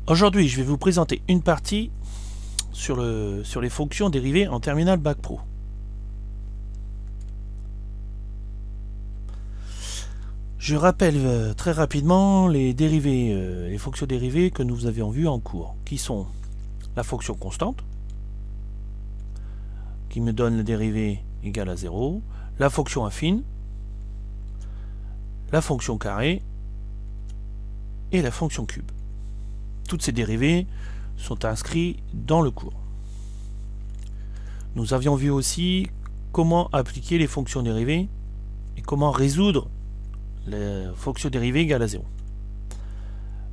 Aujourd'hui, je vais vous présenter une partie sur les fonctions dérivées en terminal Bac Pro. Je rappelle très rapidement les dérivés, les fonctions dérivées que nous avions vues en cours, qui sont la fonction constante, qui me donne la dérivée égale à 0, la fonction affine, la fonction carré et la fonction cube. Toutes ces dérivées sont inscrites dans le cours. Nous avions vu aussi comment appliquer les fonctions dérivées et comment résoudre les fonctions dérivées égales à 0.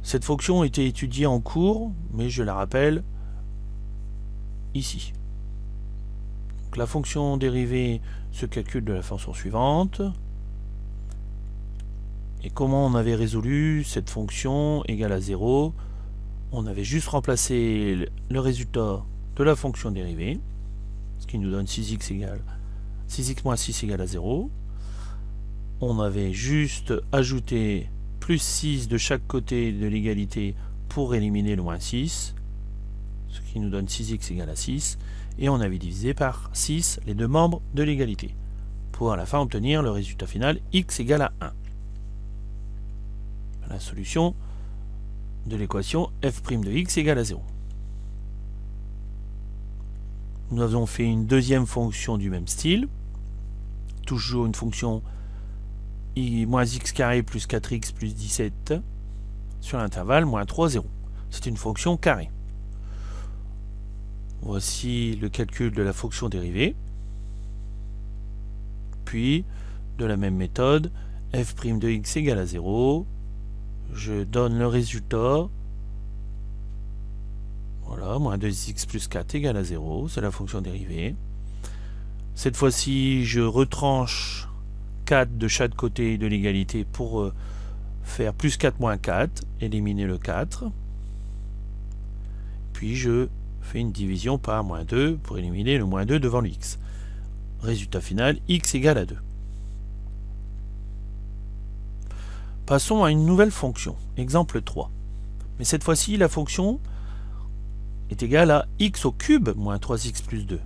Cette fonction a été étudiée en cours, mais je la rappelle ici. Donc, la fonction dérivée se calcule de la façon suivante. Et comment on avait résolu cette fonction égale à 0? On avait juste remplacé le résultat de la fonction dérivée, ce qui nous donne 6x moins 6 égale à 0. On avait juste ajouté plus 6 de chaque côté de l'égalité pour éliminer le moins 6, ce qui nous donne 6x égale à 6. Et on avait divisé par 6 les deux membres de l'égalité, pour à la fin obtenir le résultat final x égale à 1. La solution de l'équation f' de x égale à 0. Nous avons fait une deuxième fonction du même style, toujours une fonction moins x carré plus 4x plus 17 sur l'intervalle moins 3, 0. C'est une fonction carrée. Voici le calcul de la fonction dérivée. Puis, de la même méthode, f' de x égale à 0. Je donne le résultat. Voilà, moins 2x plus 4 égale à 0. C'est la fonction dérivée. Cette fois-ci, je retranche 4 de chaque côté de l'égalité pour faire plus 4 moins 4, éliminer le 4. Puis je fais une division par moins 2 pour éliminer le moins 2 devant le x. Résultat final, x égale à 2. Passons à une nouvelle fonction, exemple 3. Mais cette fois-ci, la fonction est égale à x au cube moins 3x plus 2.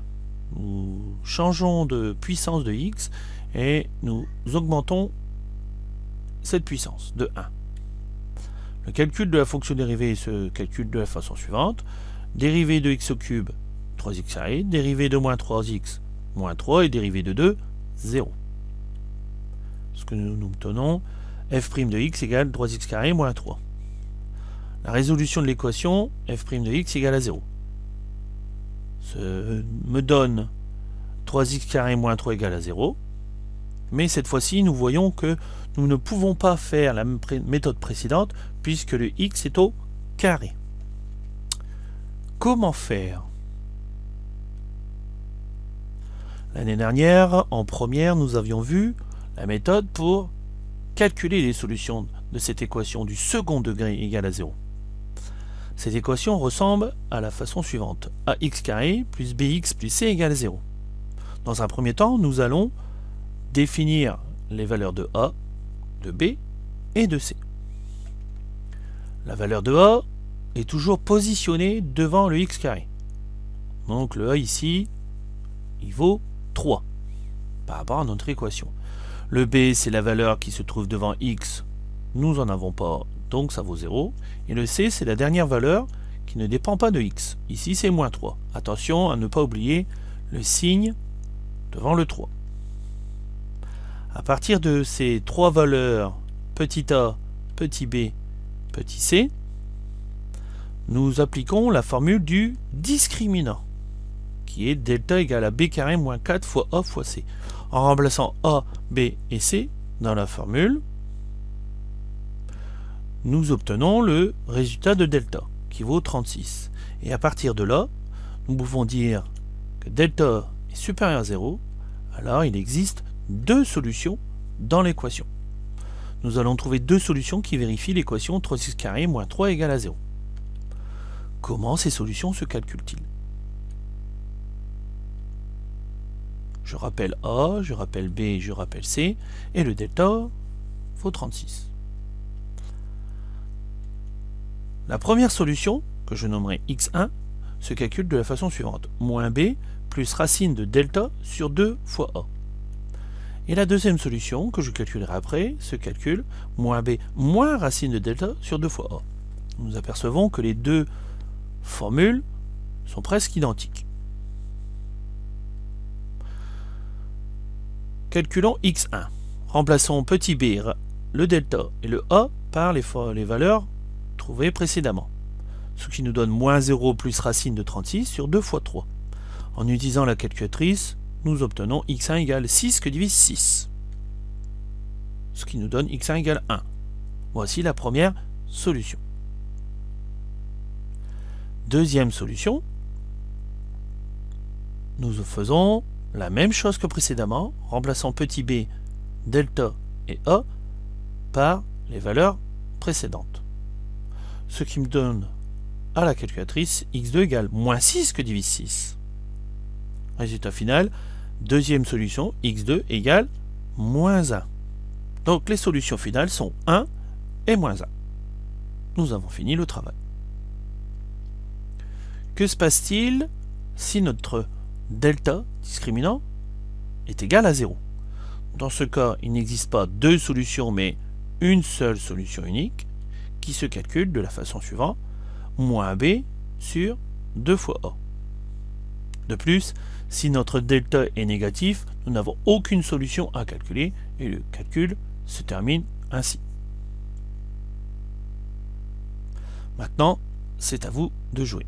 Nous changeons de puissance de x et nous augmentons cette puissance de 1. Le calcul de la fonction dérivée se calcule de la façon suivante. Dérivée de x au cube, 3x carré, dérivée de moins 3x, moins 3, et dérivée de 2, 0. Ce que nous obtenons, f' de x égale 3x carré moins 3. La résolution de l'équation, f' de x égale à 0. Me donne 3x carré moins 3 égale à 0. Mais cette fois-ci, nous voyons que nous ne pouvons pas faire la méthode précédente puisque le x est au carré. Comment faire? L'année dernière, en première, nous avions vu la méthode pour calculer les solutions de cette équation du second degré égale à 0. Cette équation ressemble à la façon suivante. ax carré plus bx plus c égale à 0. Dans un premier temps, nous allons définir les valeurs de a, de b et de c. La valeur de a est toujours positionnée devant le x carré. Donc le a ici, il vaut 3 par rapport à notre équation. Le b, c'est la valeur qui se trouve devant x, nous n'en avons pas, donc ça vaut 0. Et le c, c'est la dernière valeur qui ne dépend pas de x. Ici, c'est moins 3. Attention à ne pas oublier le signe devant le 3. À partir de ces trois valeurs, petit a, petit b, petit c, nous appliquons la formule du discriminant, qui est delta égale à b carré moins 4 fois a fois c. En remplaçant a, b et c dans la formule, nous obtenons le résultat de delta, qui vaut 36. Et à partir de là, nous pouvons dire que delta est supérieur à 0, alors il existe deux solutions dans l'équation. Nous allons trouver deux solutions qui vérifient l'équation 3x carré moins 3 égale à 0. Comment ces solutions se calculent-ils? Je rappelle A, je rappelle B, je rappelle C, et le delta vaut 36. La première solution, que je nommerai x1, se calcule de la façon suivante. Moins b plus racine de delta sur 2 fois a. Et la deuxième solution, que je calculerai après, se calcule moins b moins racine de delta sur 2 fois a. Nous apercevons que les deux formules sont presque identiques. Calculons x1. Remplaçons petit b, le delta et le a par les valeurs trouvées précédemment, ce qui nous donne moins 0 plus racine de 36 sur 2 fois 3. En utilisant la calculatrice, nous obtenons x1 égale 6 que divise 6, ce qui nous donne x1 égale 1. Voici la première solution. Deuxième solution, nous faisons la même chose que précédemment, remplaçant petit b, delta et a par les valeurs précédentes, ce qui me donne à la calculatrice x2 égale moins 6 que divise 6. Résultat final, deuxième solution, x2 égale moins 1. Donc les solutions finales sont 1 et moins 1. Nous avons fini le travail. Que se passe-t-il si notre delta discriminant est égal à 0? Dans ce cas, il n'existe pas deux solutions, mais une seule solution unique qui se calcule de la façon suivante, moins b sur 2 fois a. De plus, si notre delta est négatif, nous n'avons aucune solution à calculer et le calcul se termine ainsi. Maintenant, c'est à vous de jouer.